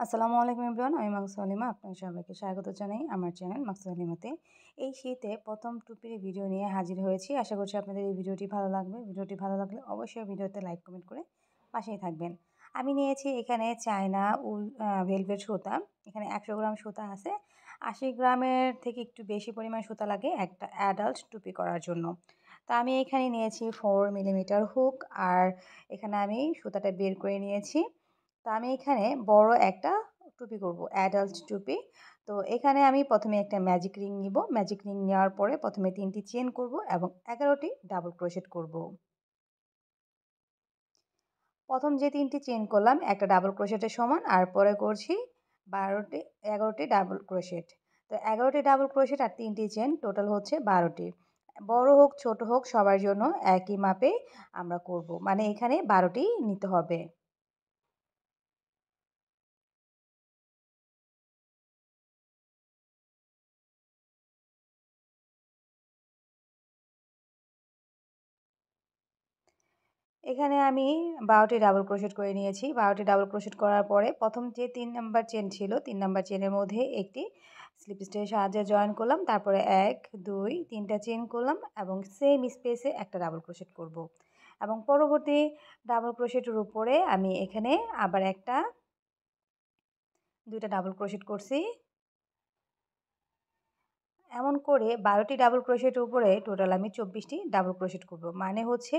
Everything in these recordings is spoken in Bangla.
আসসালামু আলাইকুম এভরিওয়ান, আমি মাকসুলিমা। আপনাদের সবাইকে স্বাগত জানাই আমার চ্যানেল মাকসুলিমাতে। এই শীতে প্রথম টুপির ভিডিও নিয়ে হাজির হয়েছি। আশা করছি আপনাদের এই ভিডিওটি ভালো লাগবে। ভিডিওটি ভালো লাগলে অবশ্যই ভিডিওতে লাইক কমেন্ট করে পাশেই থাকবেন। আমি নিয়েছি এখানে চায়না উল ভেলভেট সুতা। এখানে ১০০ গ্রাম সুতা আছে। ৮০ গ্রামের থেকে একটু বেশি পরিমাণ সুতা লাগে একটা অ্যাডাল্ট টুপি করার জন্য। তো আমি এখানে নিয়েছি 4 মিলিমিটার হুক, আর এখানে আমি সুতাটা বের করে নিয়েছি। তো আমি এখানে বড় একটা টুপি করব, অ্যাডাল্ট টুপি। তো এখানে আমি প্রথমে একটা ম্যাজিক রিং নিব। ম্যাজিক রিং নেওয়ার পরে প্রথমে ৩টি চেন করব এবং ১১টি ডাবল ক্রোশেট করব। প্রথম যে ৩টি চেন করলাম একটা ডাবল ক্রোশেটের সমান, আর পরে করছি ১২টি ১১টি ডাবল ক্রোশেট। তো ১১টি ডাবল ক্রোশেট আর ৩টি চেন টোটাল হচ্ছে ১২টি। বড় হোক ছোট হোক সবার জন্য একই মাপে আমরা করব, মানে এখানে ১২টি নিতে হবে। এখানে আমি ১২টি ডাবল ক্রোশেট করে নিয়েছি। ১২টি ডাবল ক্রোশেট করার পরে প্রথম যে ৩ নাম্বার চেন ছিল, ৩ নাম্বার চেনের মধ্যে একটি স্লিপ স্টিচের সাহায্যে জয়েন করলাম। তারপরে ১, ২, ৩ টা চেন করলাম এবং সেম স্পেসে একটা ডাবল ক্রোশেট করব। এবং পরবর্তী ডাবল ক্রোশেটের উপরে আমি এখানে আবার ২টা ডাবল ক্রোশেট করছি। এমন করে ১২টি ডাবল ক্রোশেটের উপরে টোটাল আমি ২৪টি ডাবল ক্রোশেট করব। মানে হচ্ছে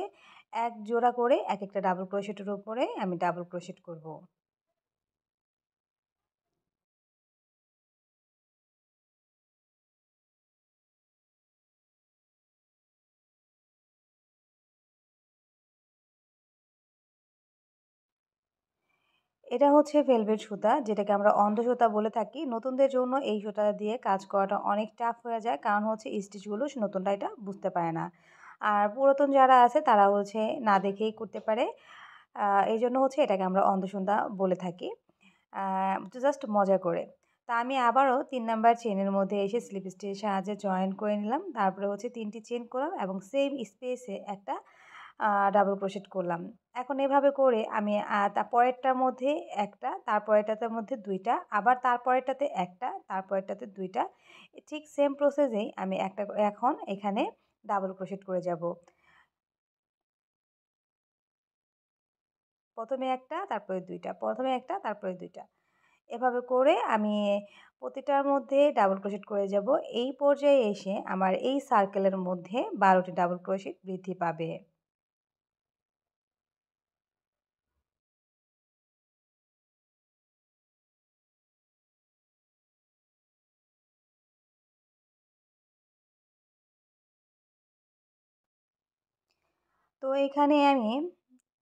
১ জোড়া করে একেকটা ডাবল ক্রোশেটের উপরে আমি ডাবল ক্রোশেট করব। এটা হচ্ছে ভেলভেট সুতা, যেটাকে আমরা অন্ধ সুতা বলে থাকি। নতুনদের জন্য এই সুতা দিয়ে কাজ করাটা অনেক টাফ হয়ে যায়, কারণ হচ্ছে স্টিচগুলো নতুনরা এটা বুঝতে পারে না। আর পুরাতন যারা আছে তারা হচ্ছে না দেখেই করতে পারে। এই জন্য হচ্ছে এটাকে আমরা অন্ধ সুতা বলে থাকি, জাস্ট মজা করে। তা আমি আবারও ৩ নাম্বার চেনের মধ্যে এসে স্লিপ স্টিচের সাহায্যে জয়েন করে নিলাম। তারপরে হচ্ছে ৩টি চেন করলাম এবং সেম স্পেসে একটা ডাবল ক্রোশেট করলাম। এখন এভাবে করে আমি তার পরেরটার মধ্যে ১ টা, তারপরেরটাতে মধ্যে ২ টা, আবার তারপরেরটাতে ১ টা, তারপরেরটাতে ২ টা। ঠিক সেম প্রসেসেই আমি একটা এখন এখানে ডাবল ক্রোশেট করে যাব। ১ম এ ১ টা, তারপরে ২ টা, ১ম এ ১ টা, তারপরে ২ টা। এভাবে করে আমি প্রতিটার মধ্যে ডাবল ক্রোশেট করে যাব। এই পর্যায়ে এসে আমার এই সার্কেলের মধ্যে ১২ টি ডাবল ক্রোশেট বৃদ্ধি পাবে। তো এখানে আমি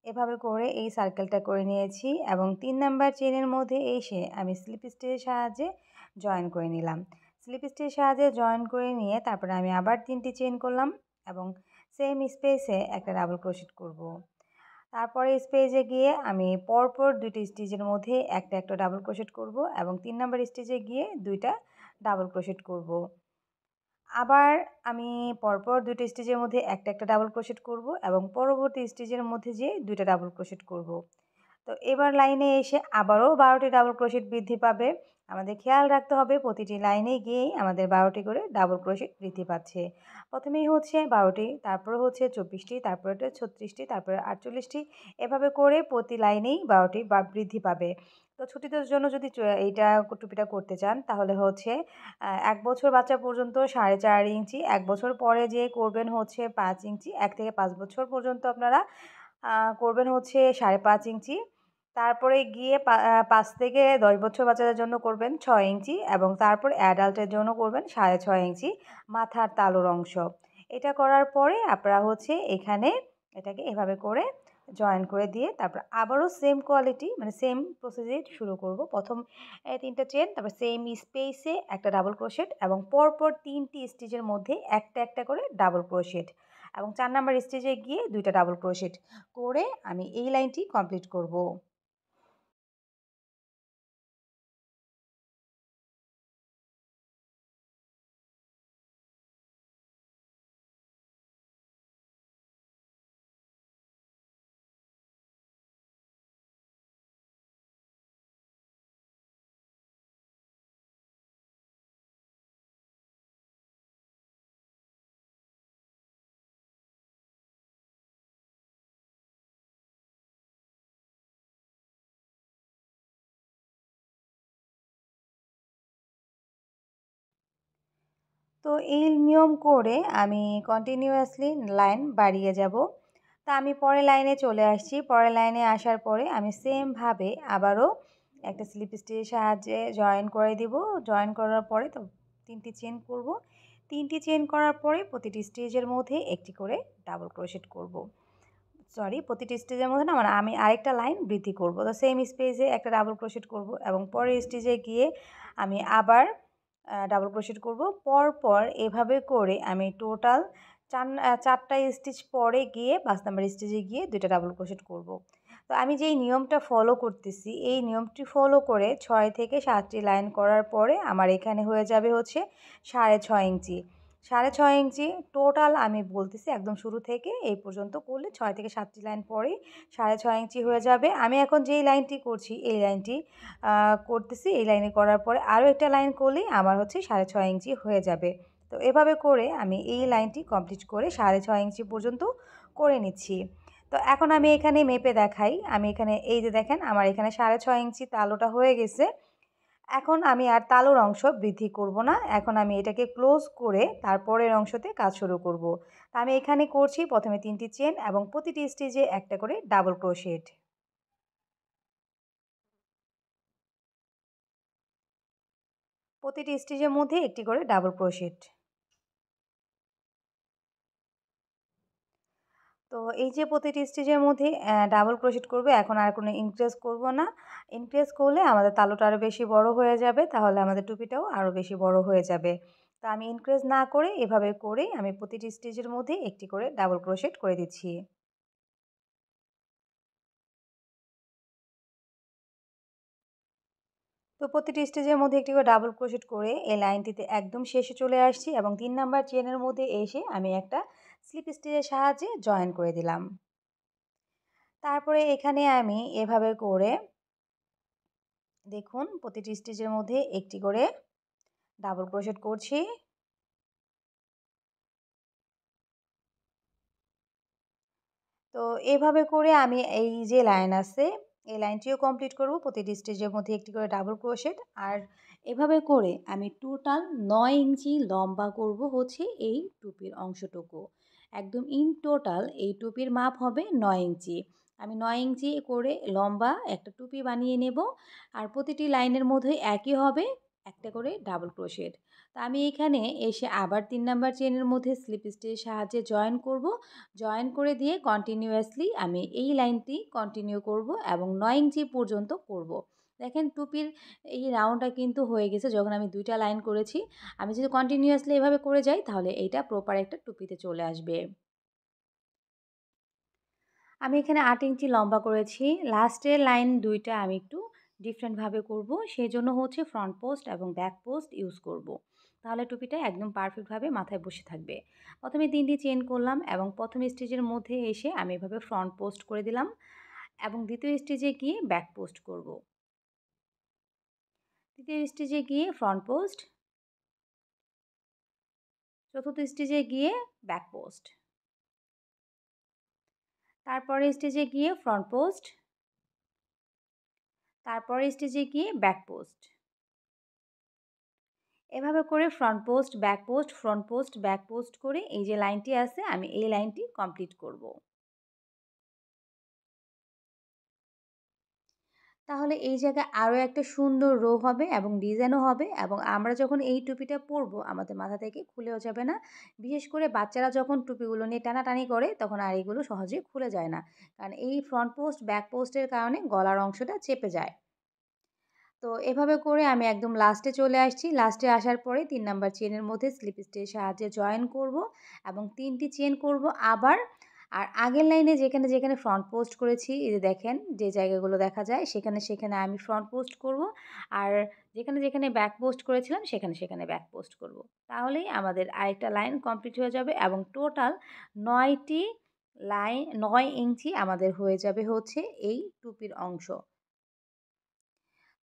এভাবে করে এই সার্কেলটা করে নিয়েছি এবং ৩ নাম্বার চেনের মধ্যে এসে আমি স্লিপ স্টিচের সাহায্যে জয়েন করে নিলাম। স্লিপ স্টিচের সাহায্যে জয়েন করে নিয়ে তারপরে আমি আবার ৩টি চেন করলাম এবং সেম স্পেসে একটা ডাবল ক্রোশেট করব। তারপরে স্পেসে গিয়ে আমি পরপর ২টি স্টিচের মধ্যে একটা ডাবল ক্রোশেট করব এবং ৩ নাম্বার স্টিচে গিয়ে ২টা ডাবল ক্রোশেট করব। আবার আমি পরপর ২ টা স্টিচের মধ্যে একটা ডাবল ক্রোশেট করব এবং পরবর্তী স্টিচের মধ্যে যেয়ে ২ টা ডাবল ক্রোশেট করব। তো এবার লাইনে এসে আবারও ১২ টি ডাবল ক্রোশেট বৃদ্ধি পাবে। আমাদের খেয়াল রাখতে হবে প্রতিটি লাইনে গিয়েই আমাদের ১২ টি করে ডাবল ক্রোশেট বৃদ্ধি পাচ্ছে। প্রথমেই হচ্ছে ১২ টি, তারপরে হচ্ছে ২৪ টি, তারপরে ৩৬ টি, তারপরে ৪৮ টি। এভাবে করে প্রতি লাইনেই ১২ টি বৃদ্ধি পাবে। তো ছুটিদের জন্য যদি এইটা টুপিটা করতে চান তাহলে হচ্ছে ১ বছর বাচ্চা পর্যন্ত ৪.৫ ইঞ্চি, ১ বছর পরে যেয়ে করবেন হচ্ছে ৫ ইঞ্চি, ১ থেকে ৫ বছর পর্যন্ত আপনারা করবেন হচ্ছে ৫.৫ ইঞ্চি। তারপরে গিয়ে ৫ থেকে ১০ বছর বাচ্চাদের জন্য করবেন ৬ ইঞ্চি এবং তারপর অ্যাডাল্টের জন্য করবেন ৬.৫ ইঞ্চি মাথার তালুর অংশ। এটা করার পরে আপনারা হচ্ছে এখানে এটাকে এভাবে করে জয়েন করে দিয়ে তারপর আবারও সেম কোয়ালিটি মানে সেম প্রসেসে শুরু করব। ১ম ৩ টা চেন, তারপর সেম স্পেসে একটা ডাবল ক্রোশেট এবং পরপর ৩ টি স্টিচের মধ্যে একটা করে ডাবল ক্রোশেট এবং ৪ নাম্বার স্টিচে গিয়ে ২ টা ডাবল ক্রোশেট করে আমি এই লাইনটি কমপ্লিট করব। তো এই নিয়ম করে আমি কন্টিনিউয়াসলি লাইন বাড়িয়ে যাব। তা আমি পরের লাইনে চলে আসছি। পরের লাইনে আসার পরে আমি সেমভাবে আবারও একটা স্লিপ স্টিচের সাহায্যে জয়েন করে দিব। জয়েন করার পরে তো ৩টি চেন করব। ৩টি চেন করার পরে প্রতিটি স্টিচের মধ্যে একটি করে ডাবল ক্রোশেট করব। সরি, প্রতিটি স্টিচের মধ্যে না, মানে আমি আরেকটা লাইন বৃদ্ধি করব। তো সেম স্পেসে একটা ডাবল ক্রোশেট করব এবং পরের স্টিচে গিয়ে আমি আবার ডাবল ক্রোশেট করব। পরপর এভাবে করে আমি টোটাল ৪টা স্টিচ পরে গিয়ে ৫ নাম্বার স্টিচে গিয়ে ২টা ডাবল ক্রোশেট করব। তো আমি যেই নিয়মটা ফলো করতেছি, এই নিয়মটি ফলো করে ৬ থেকে ৭টি লাইন করার পরে আমার এখানে হয়ে যাবে হচ্ছে ৬.৫ ইঞ্চি। ৬.৫ ইঞ্চি টোটাল আমি বলতেছি, একদম শুরু থেকে এই পর্যন্ত করলে ৬ থেকে ৭টি লাইন পরেই ৬.৫ ইঞ্চি হয়ে যাবে। আমি এখন যেই লাইনটি করছি এই লাইনটি করতেছি। এই লাইনে করার পরে আরও একটা লাইন করলেই আমার হচ্ছে ৬.৫ ইঞ্চি হয়ে যাবে। তো এভাবে করে আমি এই লাইনটি কমপ্লিট করে ৬.৫ ইঞ্চি পর্যন্ত করে নিচ্ছি। তো এখন আমি এখানে মেপে দেখাই। আমি এখানে এই যে দেখেন, আমার এখানে ৬.৫ ইঞ্চি তালুটা হয়ে গেছে। এখন আমি আর তালুর অংশ বৃদ্ধি করব না। এখন আমি এটাকে ক্লোজ করে তারপরের অংশতে কাজ শুরু করব। তো আমি এখানে করছি প্রথমে ৩টি চেন এবং প্রতিটি স্টিচে একটা করে ডাবল ক্রোশেট। প্রতিটি স্টিচের মধ্যে একটি করে ডাবল ক্রোশেট। তো এই যে প্রতিটি স্টিচের মধ্যে ডাবল ক্রোশেট করব, এখন আর কোনো ইনক্রিজ করব না। ইনক্রিজ করলে আমাদের তালুটা আরও বেশি বড় হয়ে যাবে, তাহলে আমাদের টুপিটাও আরও বেশি বড় হয়ে যাবে। তো আমি ইনক্রিজ না করে এভাবে করেই আমি প্রতিটি স্টিচের মধ্যে একটি করে ডাবল ক্রোশেট করে দিচ্ছি। তো প্রতিটি স্টিচের মধ্যে একটি করে ডাবল ক্রোশেট করে এই লাইনটিতে একদম শেষে চলে আসছি এবং ৩ নাম্বার চেনের মধ্যে এসে আমি একটা স্লিপ স্টিচের সাহায্যে জয়েন করে দিলাম। তারপরে এখানে আমি এভাবে করে দেখুন প্রতিটি স্টিচের মধ্যে একটি করে ডাবল ক্রোশেট করছি। তো এভাবে করে আমি এই যে লাইন আছে এই লাইনটিও কমপ্লিট করব। প্রতিটি স্টিচের মধ্যে একটি করে ডাবল ক্রোশেট। আর এভাবে করে আমি টোটাল ৯ ইঞ্চি লম্বা করব হচ্ছে এই টুপির অংশটুকু। একদম ইন টোটাল এই টুপির মাপ হবে ৯ ইঞ্চি। আমি ৯ ইঞ্চি করে লম্বা একটা টুপি বানিয়ে নেব। আর প্রতিটি লাইনের মধ্যে একই হবে একটা করে ডাবল ক্রোশেট। তো আমি এখানে এসে আবার ৩ নাম্বার চেনের মধ্যে স্লিপ স্টিচের সাহায্যে জয়েন করব। জয়েন করে দিয়ে কন্টিনিউয়াসলি আমি এই লাইনটি কন্টিনিউ করব এবং ৯ ইঞ্চি পর্যন্ত করব। দেখেন টুপির এই রাউন্ডটা কিন্তু হয়ে গেছে যখন আমি ২টা লাইন করেছি। আমি যদি কন্টিনিউয়াসলি এভাবে করে যাই তাহলে এইটা প্রপার একটা টুপিতে চলে আসবে। আমি এখানে ৮ ইঞ্চি লম্বা করেছি। লাস্টের লাইন ২টা আমি একটু ডিফারেন্টভাবে করব। সেজন্য হচ্ছে ফ্রন্ট পোস্ট এবং ব্যাক পোস্ট ইউজ করব। তাহলে টুপিটা একদম পারফেক্টভাবে মাথায় বসে থাকবে। প্রথমে ৩টি চেইন করলাম এবং প্রথম স্টিচের মধ্যে এসে আমি এভাবে ফ্রন্ট পোস্ট করে দিলাম এবং দ্বিতীয় স্টিচে গিয়ে ব্যাক পোস্ট করব। তৃতীয় স্টিচে গিয়ে ফ্রন্ট পোস্ট, চতুর্থ স্টিচে গিয়ে ব্যাক পোস্ট, তারপরে স্টিচে গিয়ে ফ্রন্ট পোস্ট, তারপরে স্টিচে গিয়ে ব্যাক পোস্ট। এভাবে করে front post, back post, front post, back post করে এই যে লাইনটি আছে আমি এই লাইনটি কমপ্লিট করব। তাহলে এই জায়গায় আরও একটা সুন্দর রো হবে এবং ডিজাইনও হবে এবং আমরা যখন এই টুপিটা পরবো আমাদের মাথা থেকে খুলেও যাবে না। বিশেষ করে বাচ্চারা যখন টুপিগুলো নিয়ে টানাটানি করে তখন আর এগুলো সহজে খুলে যায় না। কারণ এই ফ্রন্ট পোস্ট, ব্যাক পোস্টের কারণে গলার অংশটা চেপে যায়। তো এভাবে করে আমি একদম লাস্টে চলে আসছি। লাস্টে আসার পরে ৩ নাম্বার চেনের মধ্যে স্লিপ স্টিচের সাহায্যে জয়েন করব এবং ৩টি চেন করব আবার। আর আগের লাইনে যেখানে ফ্রন্ট পোস্ট করেছি এই যে দেখেন যে জায়গাগুলো দেখা যায় সেখানে আমি ফ্রন্ট পোস্ট করব। আর যেখানে ব্যাক পোস্ট করেছিলাম সেখানে ব্যাক পোস্ট করব। তাহলেই আমাদের আরেকটা লাইন কমপ্লিট হয়ে যাবে এবং টোটাল ৯টি লাইন ৯ ইঞ্চি আমাদের হয়ে যাবে হচ্ছে এই টুপির অংশ।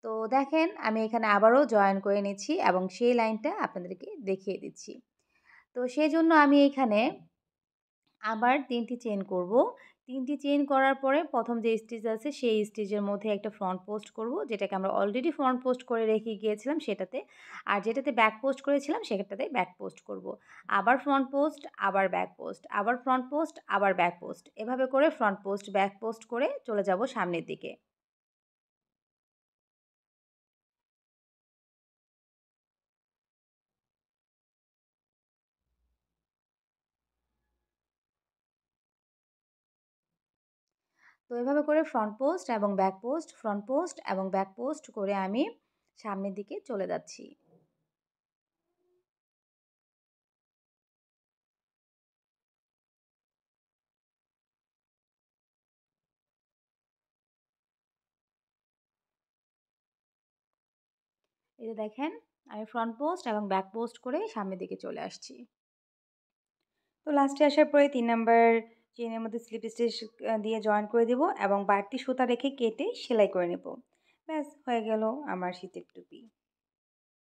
তো দেখেন আমি এখানে আবারও জয়েন করে নিচ্ছি এবং সেই লাইনটা আপনাদেরকে দেখিয়ে দিচ্ছি। তো সেজন্য আমি এখানে আবার ৩টি চেন করব। 3টি চেইন করার পরে প্রথম যে স্টিচ আছে সেই স্টিচের মধ্যে একটা ফ্রন্ট পোস্ট করব, যেটাকে আমরা অলরেডি ফ্রন্ট পোস্ট করে রেখে গিয়েছিলাম সেটাতে, আর যেটাতে ব্যাক পোস্ট করেছিলাম সেটাতে ব্যাক পোস্ট করব। আবার ফ্রন্ট পোস্ট, আবার ব্যাক পোস্ট, আবার ফ্রন্ট পোস্ট, আবার ব্যাক পোস্ট, এভাবে করে ফ্রন্ট পোস্ট ব্যাক পোস্ট করে চলে যাব সামনের দিকে। তো এভাবে করে ফ্রন্ট পোস্ট এবং ব্যাক পোস্ট, ফ্রন্ট পোস্ট এবং ব্যাক পোস্ট করে আমি সামনের দিকে চলে যাচ্ছি। এই যে দেখেন, আমি ফ্রন্ট পোস্ট এবং ব্যাক পোস্ট করে সামনের দিকে চলে আসছি। তো লাস্টে আসার পরে ৩ নাম্বার চেইনের মধ্যে স্লিপ স্টিচ দিয়ে জয়েন করে দেব এবং বাড়তি সুতা রেখে কেটে সেলাই করে নেব। ব্যাস হয়ে গেল আমার শীতের টুপি।